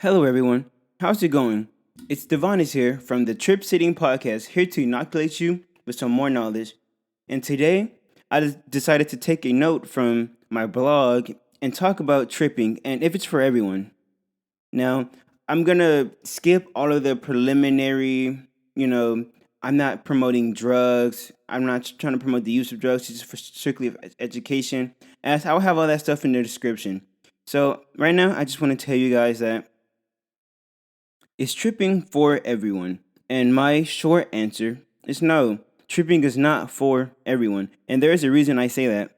Hello, everyone. How's it going? It's Divonis here from the Trip Sitting Podcast, here to inoculate you with some more knowledge. And today, decided to take a note from my blog and talk about tripping and if it's for everyone. Now, I'm gonna skip all of the preliminary, you know, I'm not promoting drugs. I'm not trying to promote the use of drugs, it's just for strictly education. As I'll have all that stuff in the description. So, right now, I just want to tell you guys that is tripping for everyone? And my short answer is no. Tripping is not for everyone. And there is a reason I say that.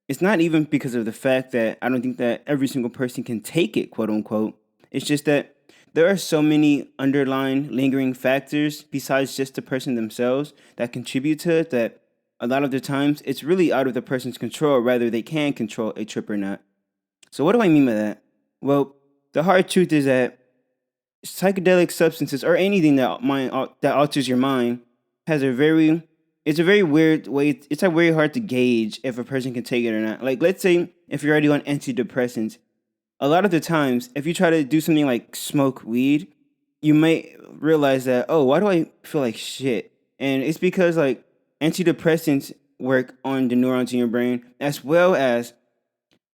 It's not even because of the fact that I don't think that every single person can take it, quote unquote. It's just that there are so many underlying lingering factors besides just the person themselves that contribute to it that a lot of the times it's really out of the person's control, rather they can control a trip or not. So what do I mean by that? Well, the hard truth is that psychedelic substances or anything that alters your mind has a very it's a very weird way. It's like very hard to gauge if a person can take it or not. Like, let's say if you're already on antidepressants, a lot of the times if you try to do something like smoke weed, you may realize that, oh, why do I feel like shit? And it's because like antidepressants work on the neurons in your brain as well as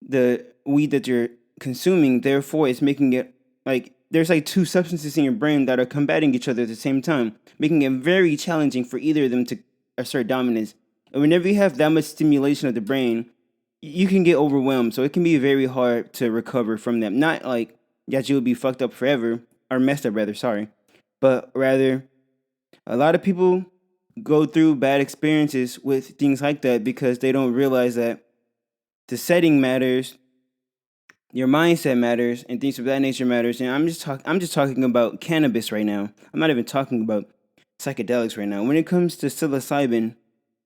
the weed that you're consuming. Therefore, it's making it like there's like two substances in your brain that are combating each other at the same time, making it very challenging for either of them to assert dominance. And whenever you have that much stimulation of the brain, you can get overwhelmed. So it can be very hard to recover from that. Not like that you will be fucked up forever, or messed up rather, sorry. But rather, a lot of people go through bad experiences with things like that because they don't realize that the setting matters, your mindset matters, and things of that nature matters. And I'm just talking about cannabis right now. I'm not even talking about psychedelics right now. When it comes to psilocybin,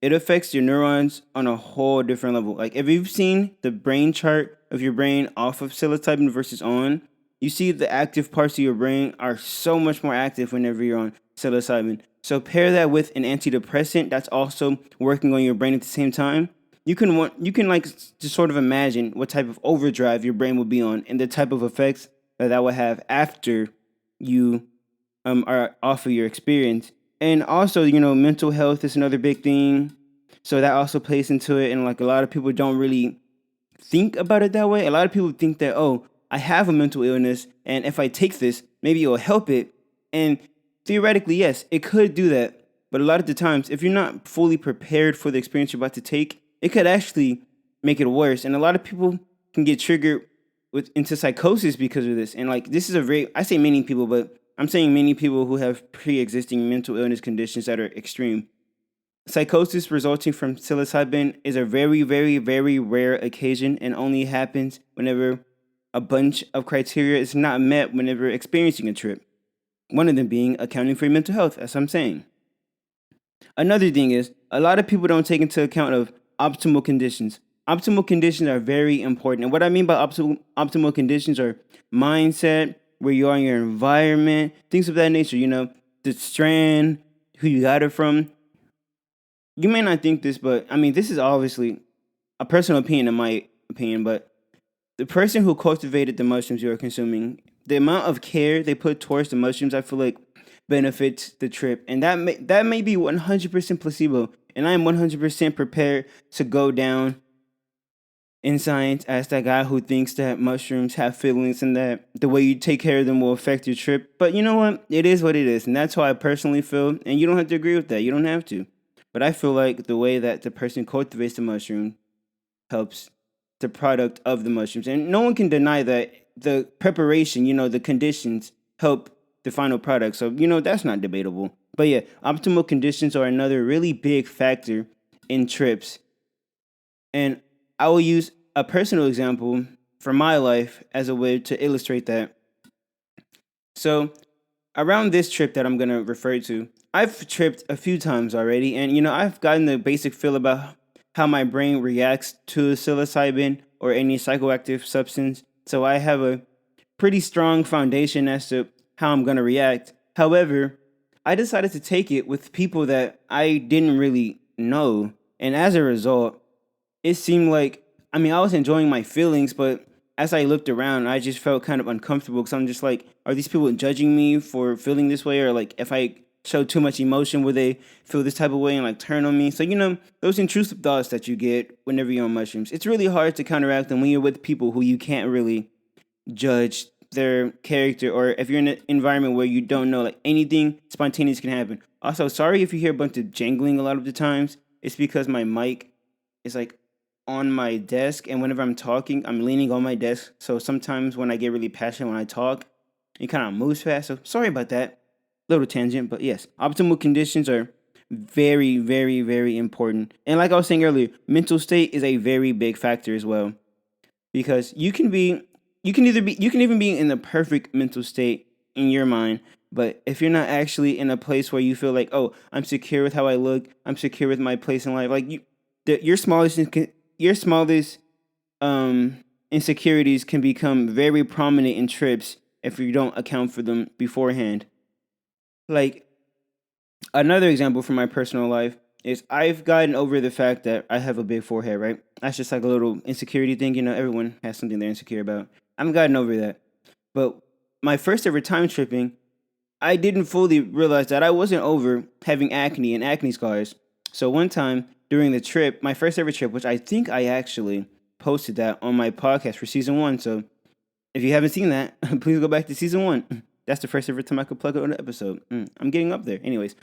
it affects your neurons on a whole different level. Like, if you've seen the brain chart of your brain off of psilocybin versus on, you see the active parts of your brain are so much more active whenever you're on psilocybin. So pair that with an antidepressant that's also working on your brain at the same time. You can like just sort of imagine what type of overdrive your brain will be on and the type of effects that will have after you are off of your experience. And also, mental health is another big thing. So that also plays into it. And like a lot of people don't really think about it that way. A lot of people think that, oh, I have a mental illness, and if I take this, maybe it will help it. And theoretically, yes, it could do that. But a lot of the times, if you're not fully prepared for the experience you're about to take, it could actually make it worse. And a lot of people can get triggered into psychosis because of this. And like, this is I say many people, but I'm saying many people who have pre-existing mental illness conditions that are extreme. Psychosis resulting from psilocybin is a very, very, very rare occasion and only happens whenever a bunch of criteria is not met whenever experiencing a trip. One of them being accounting for your mental health, as I'm saying. Another thing is, a lot of people don't take into account of optimal conditions. Optimal conditions are very important. And what I mean by optimal conditions are mindset, where you are in your environment, things of that nature, the strand, who you got it from. You may not think this, but I mean, this is obviously a personal opinion, in my opinion, but the person who cultivated the mushrooms you are consuming, the amount of care they put towards the mushrooms, I feel like benefits the trip. And that may be 100% placebo. And I am 100% prepared to go down in science as that guy who thinks that mushrooms have feelings and that the way you take care of them will affect your trip. But you know what? It is what it is. And that's how I personally feel. And you don't have to agree with that. You don't have to. But I feel like the way that the person cultivates the mushroom helps the product of the mushrooms. And no one can deny that the preparation, the conditions help the final product. So, that's not debatable. But yeah, optimal conditions are another really big factor in trips. And I will use a personal example from my life as a way to illustrate that. So, around this trip that I'm going to refer to, I've tripped a few times already. And, I've gotten the basic feel about how my brain reacts to psilocybin or any psychoactive substance. So, I have a pretty strong foundation as to how I'm going to react. However, I decided to take it with people that I didn't really know. And as a result, it seemed like, I was enjoying my feelings, but as I looked around, I just felt kind of uncomfortable because I'm just like, are these people judging me for feeling this way? Or like, if I show too much emotion, will they feel this type of way and like turn on me? So, those intrusive thoughts that you get whenever you're on mushrooms, it's really hard to counteract them when you're with people who you can't really judge their character, or if you're in an environment where you don't know, like anything spontaneous can happen. Also, sorry if you hear a bunch of jangling a lot of the times. It's because my mic is like on my desk, and whenever I'm talking, I'm leaning on my desk. So sometimes when I get really passionate when I talk, it kind of moves fast. So sorry about that. Little tangent, but yes, optimal conditions are very, very, very important. And like I was saying earlier, mental state is a very big factor as well, because you can even be in the perfect mental state in your mind, but if you're not actually in a place where you feel like, oh, I'm secure with how I look, I'm secure with my place in life, like your smallest insecurities can become very prominent in trips if you don't account for them beforehand. Like, another example from my personal life is I've gotten over the fact that I have a big forehead, right? That's just like a little insecurity thing. Everyone has something they're insecure about. I've gotten over that. But my first ever time tripping, I didn't fully realize that I wasn't over having acne and acne scars. So one time during the trip, my first ever trip, which I think I actually posted that on my podcast for season one. So if you haven't seen that, please go back to season one. That's the first ever time I could plug it on an episode. I'm getting up there. Anyways,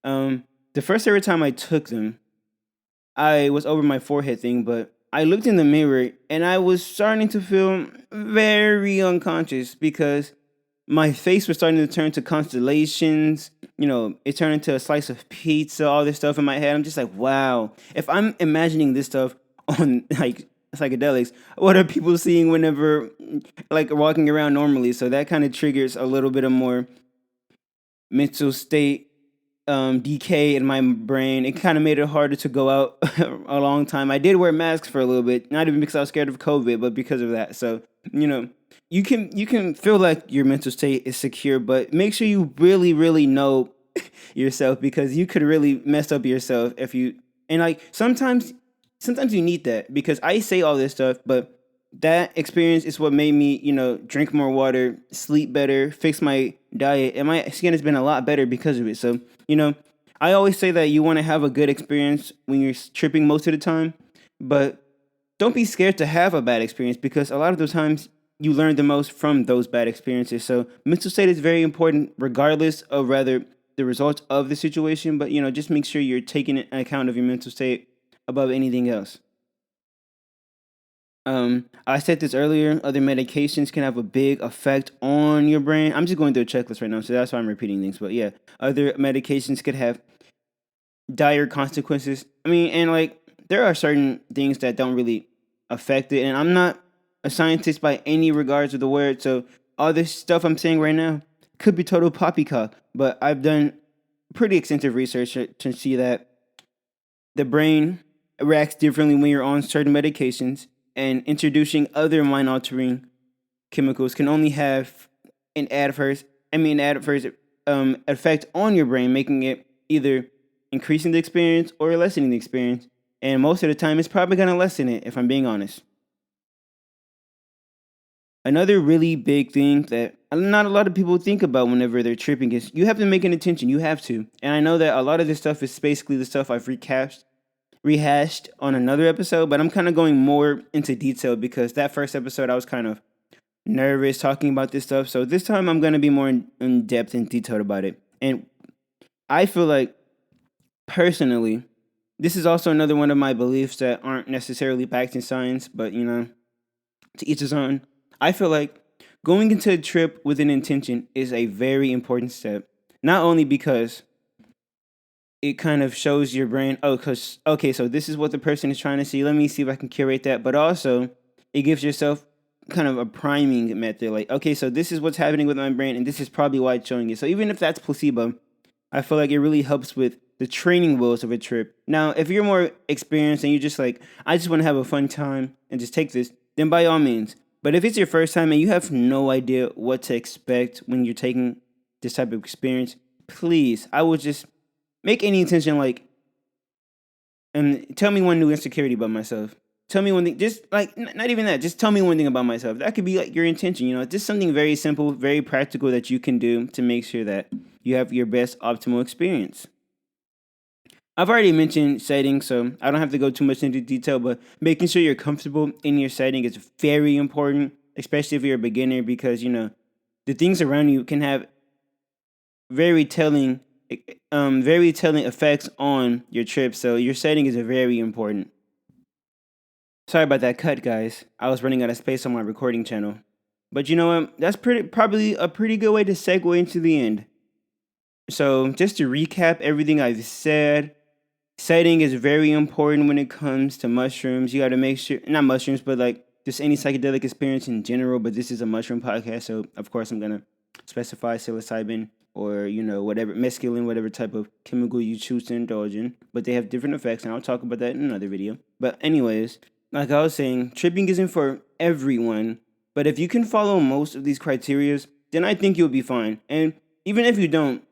the first ever time I took them, I was over my forehead thing, but I looked in the mirror and I was starting to feel very unconscious because my face was starting to turn to constellations. It turned into a slice of pizza, all this stuff in my head. I'm just like, wow. If I'm imagining this stuff on like psychedelics, what are people seeing whenever like walking around normally? So that kind of triggers a little bit of more mental state decay in my brain. It kind of made it harder to go out a long time. I did wear masks for a little bit, not even because I was scared of COVID, but because of that. So, you can feel like your mental state is secure, but make sure you really, really know yourself, because you could really mess up yourself if you, and like sometimes you need that, because I say all this stuff, but that experience is what made me, drink more water, sleep better, fix my diet, and my skin has been a lot better because of it. So, I always say that you want to have a good experience when you're tripping most of the time, but don't be scared to have a bad experience, because a lot of those times you learn the most from those bad experiences. So mental state is very important regardless of rather the results of the situation, but just make sure you're taking an account of your mental state above anything else. I said this earlier. Other medications can have a big effect on your brain. I'm just going through a checklist right now, so that's why I'm repeating things. But yeah, other medications could have dire consequences. I mean, and like there are certain things that don't really affect it. And I'm not a scientist by any regards of the word, so all this stuff I'm saying right now could be total poppycock. But I've done pretty extensive research to see that the brain reacts differently when you're on certain medications, and introducing other mind altering chemicals can only have an adverse effect on your brain, making it either increasing the experience or lessening the experience. And most of the time, it's probably going to lessen it, if I'm being honest. Another really big thing that not a lot of people think about whenever they're tripping is you have to make an intention. You have to. And I know that a lot of this stuff is basically the stuff I've rehashed on another episode, but I'm kind of going more into detail because that first episode I was kind of nervous talking about this stuff. So this time I'm going to be more in depth and detailed about it. And I feel like personally, this is also another one of my beliefs that aren't necessarily backed in science, but to each his own. I feel like going into a trip with an intention is a very important step. Not only because it kind of shows your brain, oh, because, okay, so this is what the person is trying to see. Let me see if I can curate that. But also, it gives yourself kind of a priming method. Like, okay, so this is what's happening with my brain, and this is probably why it's showing it. So even if that's placebo, I feel like it really helps with the training wheels of a trip. Now, if you're more experienced and you're just like, I just want to have a fun time and just take this, then by all means. But if it's your first time and you have no idea what to expect when you're taking this type of experience, please, I would just make any intention like, and tell me one new insecurity about myself. tell me one thing. Just like not even that. Just tell me one thing about myself. That could be like your intention. Just something very simple, very practical that you can do to make sure that you have your best optimal experience. I've already mentioned setting, so I don't have to go too much into detail, but making sure you're comfortable in your setting is very important, especially if you're a beginner, because the things around you can have very telling, very telling effects on your trip. So your setting is very important. Sorry about that cut, guys. I was running out of space on my recording channel, but you know what? That's probably a pretty good way to segue into the end. So just to recap everything I've said. Setting is very important when it comes to mushrooms. You got to make sure, not mushrooms, but like just any psychedelic experience in general. But this is a mushroom podcast, so of course I'm gonna specify psilocybin or whatever mescaline, whatever type of chemical you choose to indulge in. But they have different effects, and I'll talk about that in another video. But anyways, like I was saying, tripping isn't for everyone. But if you can follow most of these criterias, then I think you'll be fine. And even if you don't,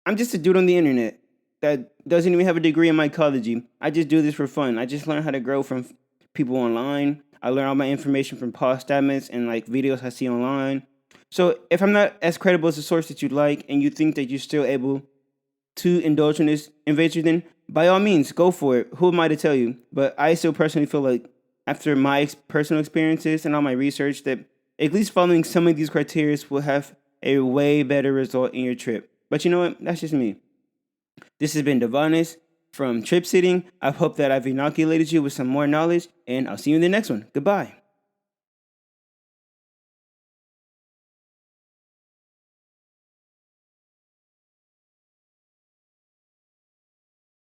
I'm just a dude on the internet that doesn't even have a degree in mycology. I just do this for fun. I just learn how to grow from people online. I learn all my information from Paul Stamets and like videos I see online. So if I'm not as credible as a source that you'd like, and you think that you're still able to indulge in this adventure, then by all means, go for it. Who am I to tell you? But I still personally feel like after my personal experiences and all my research that at least following some of these criteria will have a way better result in your trip. But you know what? That's just me. This has been Divonis from Trip Sitting. I hope that I've inoculated you with some more knowledge, and I'll see you in the next one. Goodbye.